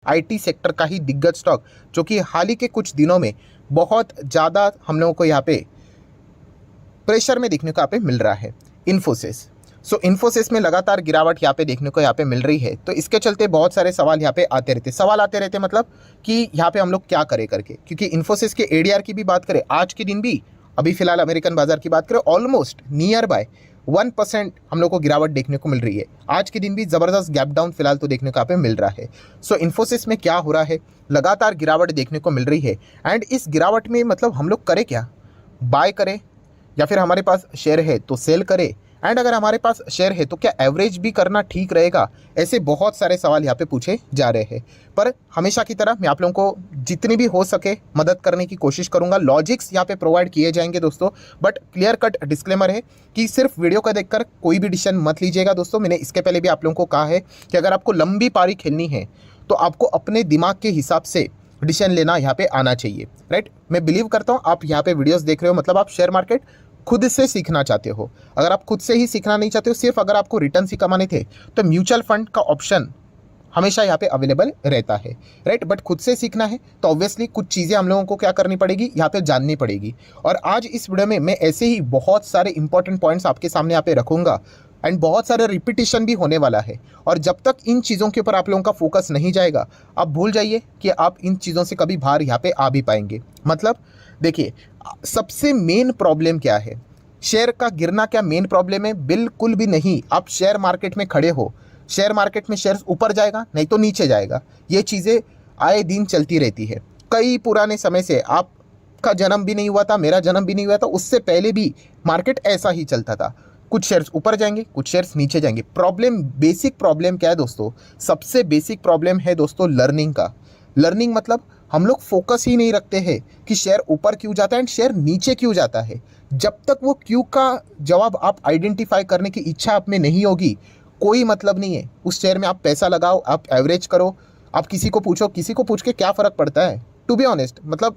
IT sector का ही दिग्गज stock जो कि हाल ही के कुछ दिनों में बहुत ज़्यादा हम लोगों को यहाँ पे प्रेशर में देखने को यहाँ पे मिल रहा है, इन्फोसिस। सो इन्फोसिस में लगातार गिरावट यहाँ पे देखने को यहाँ पे मिल रही है। तो इसके चलते बहुत सारे सवाल यहाँ पे आते रहते मतलब कि यहाँ पे हम लोग क्या करें करके, क्योंकि इन्फोसिस के एडीआर की भी बात करें आज के दिन भी, अभी फिलहाल अमेरिकन बाजार की बात करें, ऑलमोस्ट नियर बाय 1% हम लोग को गिरावट देखने को मिल रही है। आज के दिन भी ज़बरदस्त गैप डाउन फिलहाल तो देखने को यहाँ पे मिल रहा है। सो इन्फोसिस में क्या हो रहा है, लगातार गिरावट देखने को मिल रही है। एंड इस गिरावट में मतलब हम लोग करें क्या, बाय करें या फिर हमारे पास शेयर है तो सेल करें, एंड अगर हमारे पास शेयर है तो क्या एवरेज भी करना ठीक रहेगा, ऐसे बहुत सारे सवाल यहाँ पे पूछे जा रहे हैं। पर हमेशा की तरह मैं आप लोगों को जितनी भी हो सके मदद करने की कोशिश करूंगा। लॉजिक्स यहाँ पे प्रोवाइड किए जाएंगे दोस्तों, बट क्लियर कट डिस्क्लेमर है कि सिर्फ वीडियो को देखकर कोई भी डिसीजन मत लीजिएगा दोस्तों। मैंने इसके पहले भी आप लोगों को कहा है कि अगर आपको लंबी पारी खेलनी है तो आपको अपने दिमाग के हिसाब से डिसीजन लेना यहाँ पे आना चाहिए, राइट। मैं बिलीव करता हूँ आप यहाँ पे वीडियोस देख रहे हो मतलब आप शेयर मार्केट खुद से सीखना चाहते हो। अगर आप खुद से ही सीखना नहीं चाहते हो, सिर्फ अगर आपको रिटर्न ही कमाने थे, तो म्यूचुअल फंड का ऑप्शन हमेशा यहाँ पे अवेलेबल रहता है, राइट। बट खुद से सीखना है तो ऑब्वियसली कुछ चीज़ें हम लोगों को क्या करनी पड़ेगी, यहाँ पे जाननी पड़ेगी। और आज इस वीडियो में मैं ऐसे ही बहुत सारे इंपॉर्टेंट पॉइंट्स आपके सामने यहाँ पे रखूंगा, एंड बहुत सारे रिपीटिशन भी होने वाला है। और जब तक इन चीज़ों के ऊपर आप लोगों का फोकस नहीं जाएगा, आप भूल जाइए कि आप इन चीज़ों से कभी बाहर यहाँ पे आ भी पाएंगे। मतलब देखिए, सबसे मेन प्रॉब्लम क्या है, शेयर का गिरना क्या मेन प्रॉब्लम है? बिल्कुल भी नहीं। आप शेयर मार्केट में खड़े हो, शेयर मार्केट में शेयर ऊपर जाएगा नहीं तो नीचे जाएगा, ये चीज़ें आए दिन चलती रहती है। कई पुराने समय से, आपका जन्म भी नहीं हुआ था, मेरा जन्म भी नहीं हुआ था, उससे पहले भी मार्केट ऐसा ही चलता था। कुछ शेयर्स ऊपर जाएंगे, कुछ शेयर्स नीचे जाएंगे। प्रॉब्लम, बेसिक प्रॉब्लम क्या है दोस्तों? सबसे बेसिक प्रॉब्लम है दोस्तों लर्निंग का। लर्निंग मतलब हम लोग फोकस ही नहीं रखते हैं कि शेयर ऊपर क्यों जाता है एंड शेयर नीचे क्यों जाता है। जब तक वो क्यों का जवाब आप आइडेंटिफाई करने की इच्छा आप में नहीं होगी, कोई मतलब नहीं है उस शेयर में आप पैसा लगाओ, आप एवरेज करो, आप किसी को पूछो, किसी को पूछ के क्या फ़र्क पड़ता है? टू बी ऑनेस्ट, मतलब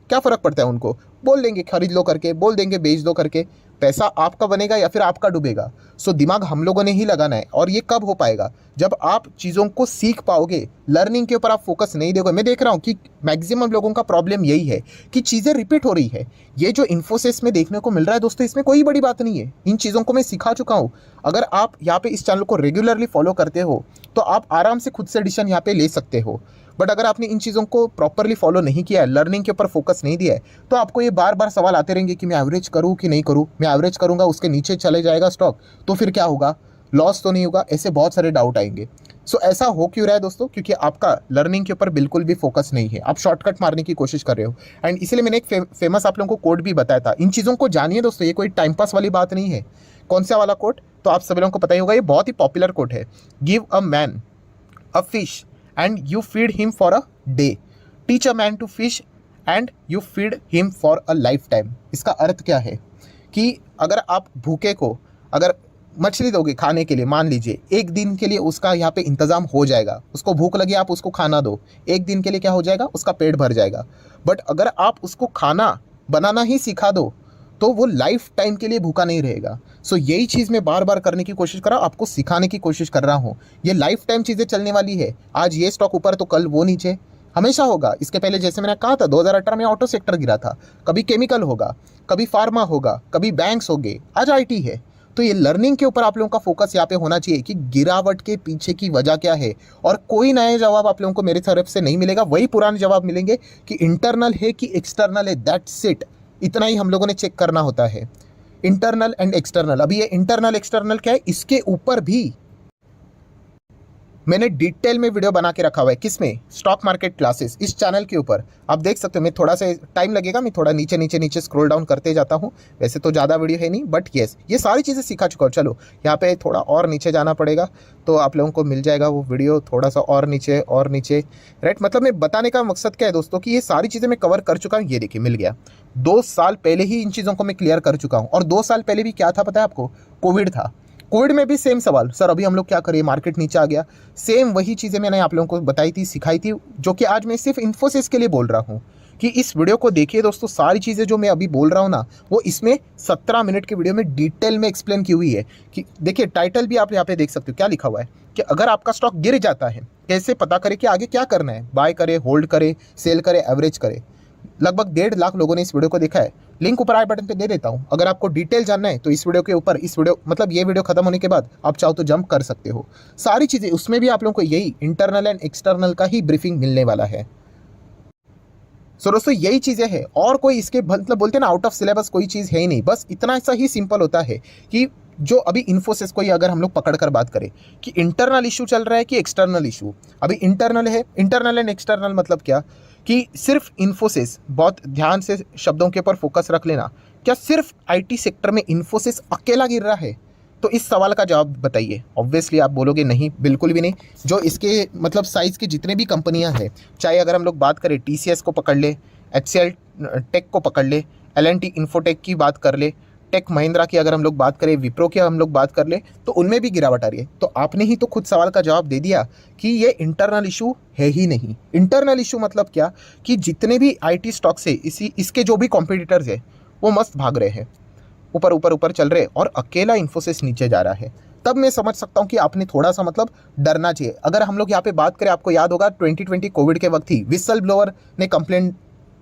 क्या फ़र्क पड़ता है? उनको बोल देंगे खरीद लो करके, बोल देंगे बेच दो करके, पैसा आपका बनेगा या फिर आपका डूबेगा। सो दिमाग हम लोगों ने ही लगाना है। और ये कब हो पाएगा? जब आप चीज़ों को सीख पाओगे। लर्निंग के ऊपर आप फोकस नहीं दोगे। मैं देख रहा हूँ कि मैक्सिमम लोगों का प्रॉब्लम यही है कि चीज़ें रिपीट हो रही है। ये जो इन्फोसिस में देखने को मिल रहा है दोस्तों, इसमें कोई बड़ी बात नहीं है। इन चीज़ों को मैं सिखा चुका हूँ। अगर आप यहाँ पे इस चैनल को रेगुलरली फॉलो करते हो तो आप आराम से खुद से डिसीजन यहाँ पे ले सकते हो। बट अगर आपने इन चीज़ों को प्रॉपरली फॉलो नहीं किया है, लर्निंग के ऊपर फोकस नहीं दिया है, तो आपको ये बार बार सवाल आते रहेंगे कि मैं एवरेज करूँ कि नहीं करूँ, मैं एवरेज करूँगा उसके नीचे चले जाएगा स्टॉक तो फिर क्या होगा, लॉस तो नहीं होगा, ऐसे बहुत सारे डाउट आएंगे। सो ऐसा हो क्यों रहा है दोस्तों? क्योंकि आपका लर्निंग के ऊपर बिल्कुल भी फोकस नहीं है, आप शॉर्टकट मारने की कोशिश कर रहे हो। एंड इसलिए मैंने एक फेमस आप लोगों को कोड भी बताया था। इन चीज़ों को जानिए दोस्तों, ये कोई टाइम पास वाली बात नहीं है। कौन सा वाला कोड? तो आप सभी लोगों को पता ही होगा, ये बहुत ही पॉपुलर कोड है। Give a man a fish and you feed him for a day, teach a man to fish and you feed him for a life time. इसका अर्थ क्या है कि अगर आप भूखे को अगर मछली दोगे खाने के लिए, मान लीजिए एक दिन के लिए उसका यहाँ पे इंतज़ाम हो जाएगा, उसको भूख लगी आप उसको खाना दो, एक दिन के लिए क्या हो जाएगा, उसका पेट भर जाएगा। बट अगर आप उसको खाना बनाना ही सिखा दो तो वो लाइफ टाइम के लिए भूखा नहीं रहेगा। सो यही चीज़ मैं बार बार करने की कोशिश कर रहा हूँ, आपको सिखाने की कोशिश कर रहा हूँ। ये लाइफ टाइम चीज़ें चलने वाली है। आज ये स्टॉक ऊपर तो कल वो नीचे, हमेशा होगा। इसके पहले जैसे मैंने कहा था 2018 में ऑटो सेक्टर गिरा था, कभी केमिकल होगा, कभी फार्मा होगा, कभी बैंक्स होंगे, आज आईटी है। तो ये लर्निंग के ऊपर आप लोगों का फोकस यहाँ पे होना चाहिए कि गिरावट के पीछे की वजह क्या है। और कोई नया जवाब आप लोगों को मेरी तरफ से नहीं मिलेगा, वही पुराने जवाब मिलेंगे कि इंटरनल है कि एक्सटर्नल है, दैट्स इट। इतना ही हम लोगों ने चेक करना होता है, इंटरनल एंड एक्सटर्नल। अभी ये इंटरनल एक्सटर्नल क्या है, इसके ऊपर भी मैंने डिटेल में वीडियो बना के रखा हुआ है। किसमें? स्टॉक मार्केट क्लासेस, इस चैनल के ऊपर आप देख सकते हो। मैं थोड़ा सा टाइम लगेगा, मैं थोड़ा नीचे नीचे नीचे स्क्रॉल डाउन करते जाता हूँ। वैसे तो ज़्यादा वीडियो है नहीं, बट येस ये सारी चीज़ें सिखा चुका हूँ। चलो यहाँ पे थोड़ा और नीचे जाना पड़ेगा तो आप लोगों को मिल जाएगा वो वीडियो, थोड़ा सा और नीचे, राइट। मतलब मैं बताने का मकसद क्या है दोस्तों कि ये सारी चीज़ें मैं कवर कर चुका हूँ। ये देखिए मिल गया। 2 साल पहले ही इन चीज़ों को मैं क्लियर कर चुका हूँ। और 2 साल पहले भी क्या था पता है आपको? कोविड था। कोविड में भी सेम सवाल, सर अभी हम लोग क्या करें, मार्केट नीचे आ गया। सेम वही चीज़ें मैंने आप लोगों को बताई थी, सिखाई थी, जो कि आज मैं सिर्फ इन्फोसिस के लिए बोल रहा हूँ कि इस वीडियो को देखिए दोस्तों। सारी चीज़ें जो मैं अभी बोल रहा हूँ ना, वो इसमें 17 मिनट की वीडियो में डिटेल में एक्सप्लेन की हुई है। कि देखिए टाइटल भी आप यहाँ पे देख सकते हो, क्या लिखा हुआ है कि अगर आपका स्टॉक गिर जाता है कैसे पता करें कि आगे क्या करना है, बाय करे, होल्ड करे, सेल करे, एवरेज करे। लगभग 1.5 लाख लोगों ने इस वीडियो को देखा है। लिंक ऊपर आई बटन पे दे देता हूँ। अगर आपको डिटेल जानना है तो इस वीडियो के ऊपर, इस वीडियो मतलब ये वीडियो खत्म होने के बाद आप चाहो तो जंप कर सकते हो। सारी चीज़ें उसमें भी आप लोगों को यही इंटरनल एंड एक्सटर्नल का ही ब्रीफिंग मिलने वाला है। सो दोस्तों यही चीज़ें हैं, और कोई इसके मतलब बोलते हैं ना आउट ऑफ सिलेबस कोई चीज़ है ही नहीं। बस इतना सा ही सिंपल होता है कि जो अभी इन्फोसिस को ही अगर हम लोग पकड़ कर बात करें कि इंटरनल इशू चल रहा है कि एक्सटर्नल इशू, अभी इंटरनल है। इंटरनल एंड एक्सटर्नल मतलब क्या कि सिर्फ इन्फोसिस, बहुत ध्यान से शब्दों के ऊपर फोकस रख लेना, क्या सिर्फ आईटी सेक्टर में इन्फोसिस अकेला गिर रहा है? तो इस सवाल का जवाब बताइए। ऑब्वियसली आप बोलोगे नहीं, बिल्कुल भी नहीं। जो इसके मतलब साइज़ की जितने भी कंपनियां हैं, चाहे अगर हम लोग बात करें टीसीएस को पकड़ ले, एचसीएल टेक को पकड़ ले, एलएनटी इन्फोटेक की बात कर ले, टेक महिंद्रा की अगर हम लोग बात करें, विप्रो की हम लोग बात कर ले, तो उनमें भी गिरावट आ रही है। तो आपने ही तो खुद सवाल का जवाब दे दिया कि ये इंटरनल इशू है ही नहीं। इंटरनल इशू मतलब क्या कि जितने भी आईटी स्टॉक्स है, इसके जो भी कॉम्पिटिटर्स है वो मस्त भाग रहे हैं, ऊपर ऊपर ऊपर चल रहे, और अकेला इन्फोसिस नीचे जा रहा है। तब मैं समझ सकता हूँ कि आपने थोड़ा सा मतलब डरना चाहिए। अगर हम लोग यहाँ पे बात करें, आपको याद होगा 2020 कोविड के वक्त ही विसल ब्लोअर ने कंप्लेंट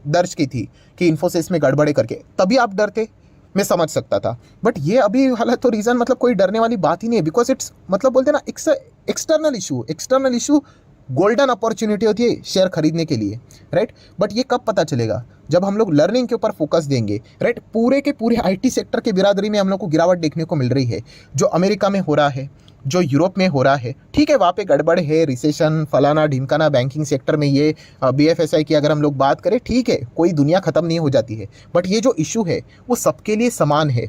दर्ज की थी कि इन्फोसिस में गड़बड़े करके, तभी आप डरते, मैं समझ सकता था। बट ये अभी वाला तो रीज़न मतलब कोई डरने वाली बात ही नहीं है, बिकॉज इट्स मतलब बोलते हैं ना external issue. External issue golden opportunity होती है शेयर खरीदने के लिए, राइट। बट ये कब पता चलेगा? जब हम लोग लर्निंग के ऊपर फोकस देंगे, राइट। पूरे के पूरे आईटी सेक्टर के बिरादरी में हम लोग को गिरावट देखने को मिल रही है। जो अमेरिका में हो रहा है, जो यूरोप में हो रहा है, ठीक है, वहाँ पे गड़बड़ है, रिसेशन फलाना ढिमकाना, बैंकिंग सेक्टर में ये बीएफएसआई की अगर हम लोग बात करें, ठीक है, कोई दुनिया ख़त्म नहीं हो जाती है। बट ये जो इशू है वो सबके लिए समान है।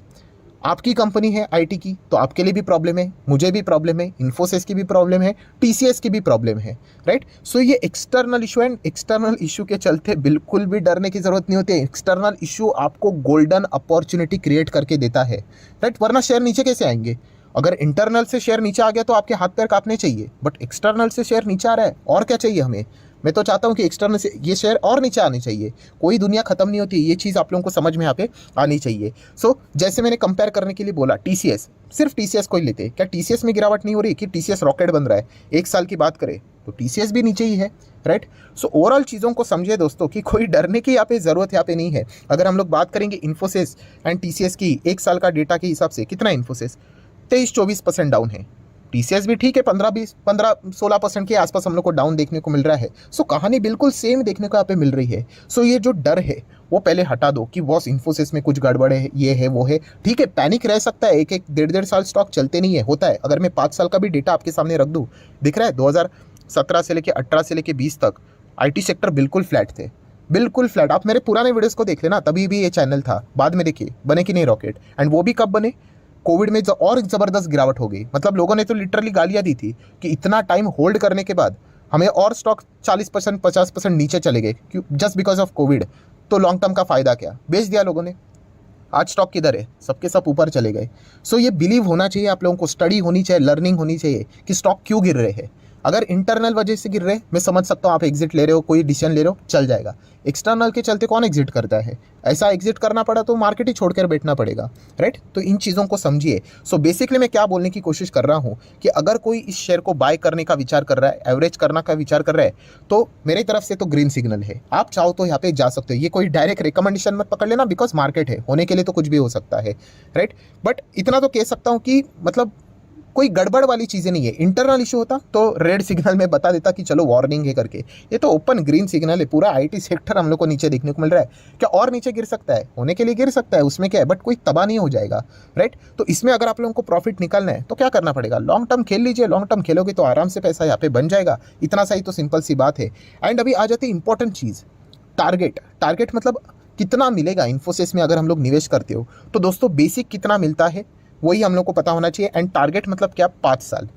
आपकी कंपनी है आईटी की, तो आपके लिए भी प्रॉब्लम है, मुझे भी प्रॉब्लम है, इन्फोसिस की भी प्रॉब्लम है, टीसीएस की भी प्रॉब्लम है, राइट। सो ये external issue and external issue के चलते बिल्कुल भी डरने की ज़रूरत नहीं होती है। एक्सटर्नल इशू आपको गोल्डन अपॉर्चुनिटी क्रिएट करके देता है, राइट। वरना शेयर नीचे कैसे आएंगे? अगर इंटरनल से शेयर नीचे आ गया तो आपके हाथ पैर कांपने चाहिए, बट एक्सटर्नल से शेयर नीचे आ रहा है, और क्या चाहिए हमें? मैं तो चाहता हूँ कि एक्सटर्नल से ये शेयर और नीचे आने चाहिए। कोई दुनिया खत्म नहीं होती, ये चीज़ आप लोगों को समझ में यहाँ पे आनी चाहिए। सो जैसे मैंने कंपेयर करने के लिए बोला, टीसीएस, सिर्फ टीसीएस को ही लेते, क्या टीसीएस में गिरावट नहीं हो रही कि टीसीएस रॉकेट बन रहा है? एक साल की बात करें तो टीसीएस भी नीचे ही है, राइट। सो ओवरऑल चीज़ों को समझिए दोस्तों कि कोई डरने की यहाँ पे ज़रूरत यहाँ पे नहीं है। अगर हम लोग बात करेंगे इन्फोसिस एंड टीसीएस की, एक साल का डेटा के हिसाब से कितना इन्फोसिस 23-24% डाउन है। टीसीएस भी ठीक है, 15-16% के आसपास हम लोग को डाउन देखने को मिल रहा है। सो कहानी बिल्कुल सेम देखने को यहाँ पे मिल रही है। सो ये जो डर है वो पहले हटा दो कि बॉस इन्फोसिस में कुछ गड़बड़ है, ये है वो है, ठीक है, पैनिक रह सकता है, एक एक 1.5 साल स्टॉक चलते नहीं है, होता है। अगर मैं 5 साल का भी डेटा आपके सामने रख दूँ, दिख रहा है 2017 से लेकर 18 से लेकर 20 तक आईटी सेक्टर बिल्कुल फ्लैट थे, बिल्कुल फ्लैट। आप मेरे पुराने वीडियोस को देख लेना, तभी भी ये चैनल था। बाद में देखिए बने कि नहीं रॉकेट, एंड वो भी कब बने? कोविड में और ज़बरदस्त गिरावट हो गई। मतलब लोगों ने तो लिटरली गालियाँ दी थी कि इतना टाइम होल्ड करने के बाद हमें और स्टॉक 40% 50% नीचे चले गए, क्यों? Just because of Covid. तो लॉन्ग टर्म का फ़ायदा क्या? बेच दिया लोगों ने। आज स्टॉक किधर है? सबके सब ऊपर चले गए। सो ये बिलीव होना चाहिए आप लोगों को, स्टडी होनी चाहिए, लर्निंग होनी चाहिए कि स्टॉक क्यों गिर रहे हैं। अगर इंटरनल वजह से गिर रहे, मैं समझ सकता हूँ, आप एग्जिट ले रहे हो, कोई डिसीजन ले रहे हो, चल जाएगा। एक्सटर्नल के चलते कौन एग्जिट करता है? ऐसा एग्जिट करना पड़ा तो मार्केट ही छोड़कर बैठना पड़ेगा, राइट। तो इन चीज़ों को समझिए। सो बेसिकली मैं क्या बोलने की कोशिश कर रहा हूँ कि अगर कोई इस शेयर को बाय करने का विचार कर रहा है, एवरेज करने का विचार कर रहा है, तो मेरी तरफ से तो ग्रीन सिग्नल है। आप चाहो तो यहाँ पे जा सकते हो। ये कोई डायरेक्ट रिकमेंडेशन मत पकड़ लेना, बिकॉज मार्केट है, होने के लिए तो कुछ भी हो सकता है, राइट। बट इतना तो कह सकता हूँ कि मतलब कोई गड़बड़ वाली चीज़ें नहीं है। इंटरनल इशू होता तो रेड सिग्नल में बता देता कि चलो वार्निंग है करके। ये तो ओपन ग्रीन सिग्नल है। पूरा आईटी सेक्टर हम लोग को नीचे देखने को मिल रहा है। क्या और नीचे गिर सकता है? होने के लिए गिर सकता है, उसमें क्या है, बट कोई तबाह नहीं हो जाएगा, राइट। तो इसमें अगर आप लोगों को प्रॉफिट निकालना है तो क्या करना पड़ेगा? लॉन्ग टर्म खेल लीजिए। लॉन्ग टर्म खेलोगे तो आराम से पैसा यहाँ पे बन जाएगा। इतना सा ही तो सिंपल सी बात है। एंड अभी आ जाती है इंपॉर्टेंट चीज़, टारगेट। टारगेट मतलब कितना मिलेगा इन्फोसिस में अगर हम लोग निवेश करते हो तो दोस्तों बेसिक कितना मिलता है वही हम लोग को पता होना चाहिए। एंड टारगेट मतलब क्या? 5 साल।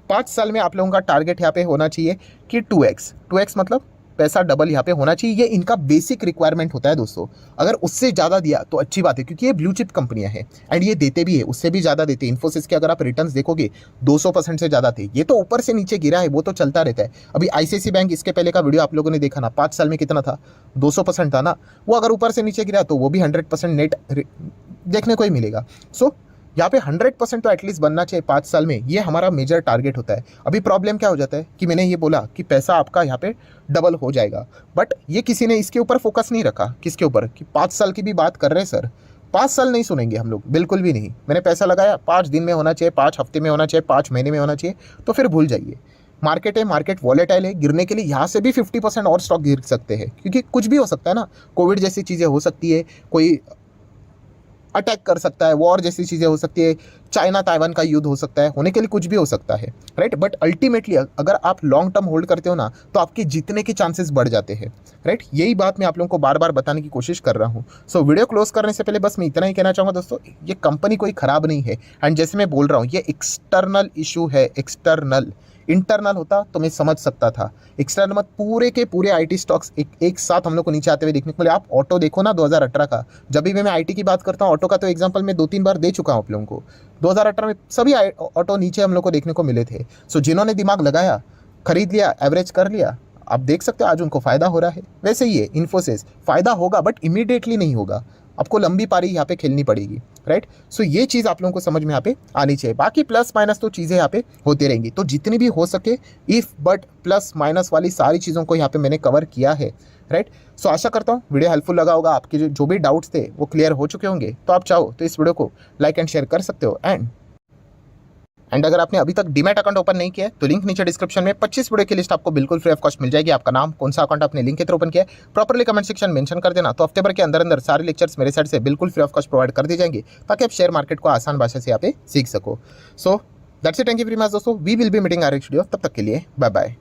5 साल में आप लोगों का टारगेट यहाँ पे होना चाहिए कि 2x मतलब पैसा डबल यहाँ पे होना चाहिए। ये इनका बेसिक रिक्वायरमेंट होता है दोस्तों। अगर उससे ज़्यादा दिया तो अच्छी बात है, क्योंकि ये ब्लू चिप कंपनियां हैं एंड ये देते भी है, उससे भी ज़्यादा देते हैं। इन्फोसिस के अगर आप रिटर्न्स देखोगे 200% से ज़्यादा थे। ये तो ऊपर से नीचे गिरा है, वो तो चलता रहता है। अभी आईसीआईसीआई बैंक, इसके पहले का वीडियो आप लोगों ने देखा ना, 5 साल में कितना था? 200% था ना। वो अगर ऊपर से नीचे गिरा तो वो भी 100% नेट देखने को ही मिलेगा। सो यहाँ पे 100% तो एटलीस्ट बनना चाहिए 5 साल में, ये हमारा मेजर टारगेट होता है। अभी प्रॉब्लम क्या हो जाता है कि मैंने ये बोला कि पैसा आपका यहाँ पे डबल हो जाएगा, बट ये किसी ने इसके ऊपर फोकस नहीं रखा। किसके ऊपर? कि 5 साल की भी बात कर रहे हैं सर। 5 साल नहीं सुनेंगे हम लोग, बिल्कुल भी नहीं। मैंने पैसा लगाया, 5 दिन में होना चाहिए, 5 हफ्ते में होना चाहिए, 5 महीने में होना चाहिए, तो फिर भूल जाइए। मार्केट है, मार्केट वॉलेटाइल है, गिरने के लिए यहाँ से भी 50% और स्टॉक गिर सकते हैं, क्योंकि कुछ भी हो सकता है ना। कोविड जैसी चीज़ें हो सकती है, कोई अटैक कर सकता है, वॉर जैसी चीज़ें हो सकती है, चाइना ताइवान का युद्ध हो सकता है, होने के लिए कुछ भी हो सकता है, राइट। बट अल्टीमेटली अगर आप लॉन्ग टर्म होल्ड करते हो ना, तो आपके जीतने के चांसेस बढ़ जाते हैं, राइट। यही बात मैं आप लोगों को बार बार बताने की कोशिश कर रहा हूँ। सो वीडियो क्लोज करने से पहले बस मैं इतना ही कहना चाहूँगा दोस्तों, ये कंपनी कोई ख़राब नहीं है। एंड जैसे मैं बोल रहा हूँ, ये एक्सटर्नल इशू है, एक्सटर्नल। इंटरनल होता तो मैं समझ सकता था, एक्सटर्नल मत। पूरे के पूरे आईटी स्टॉक्स एक साथ हम लोग को नीचे आते हुए देखने को मिले। आप ऑटो देखो ना 2018 का, जब भी मैं आईटी की बात करता हूँ, ऑटो का तो एग्जांपल मैं 2-3 बार दे चुका हूँ आप लोगों को। 2018 में सभी ऑटो नीचे हम लोग को देखने को मिले थे। सो जिन्होंने दिमाग लगाया, खरीद लिया, एवरेज कर लिया, आप देख सकते हो आज उनको फायदा हो रहा है। वैसे ही है इन्फोसिस, फायदा होगा बट इमीडिएटली नहीं होगा, आपको लंबी पारी यहाँ पे खेलनी पड़ेगी, राइट। सो ये चीज़ आप लोगों को समझ में यहाँ पे आनी चाहिए। बाकी प्लस माइनस तो चीज़ें यहाँ पे होती रहेंगी, तो जितनी भी हो सके इफ बट प्लस माइनस वाली सारी चीज़ों को यहाँ पे मैंने कवर किया है, राइट। सो आशा करता हूँ वीडियो हेल्पफुल लगा होगा, आपके जो भी डाउट्स थे वो क्लियर हो चुके होंगे। तो आप चाहो तो इस वीडियो को लाइक एंड शेयर कर सकते हो। एंड अगर आपने अभी तक डीमैट अकाउंट ओपन नहीं किया है, तो लिंक नीचे डिस्क्रिप्शन में 25 वीडियो की लिस्ट आपको बिल्कुल फ्री ऑफ कॉस्ट मिल जाएगी। आपका नाम, कौन सा अकाउंट आपने लिंक के थ्रू ओपन किया है, प्रॉपर्ली कमेंट सेक्शन मेंशन कर देना, तो हफ्ते भर के अंदर अंदर सारे लेक्चर्स मेरे साइड से बिल्कुल फ्री ऑफ कॉस्ट प्रोवाइड कर दिए जाएंगे, ताकि आप शेयर मार्केट को आसान भाषा से यहाँ पे सीख सको। So that's it, thank you very much दोस्तों, we will be meeting our next video. तब तक के लिए बाय बाय।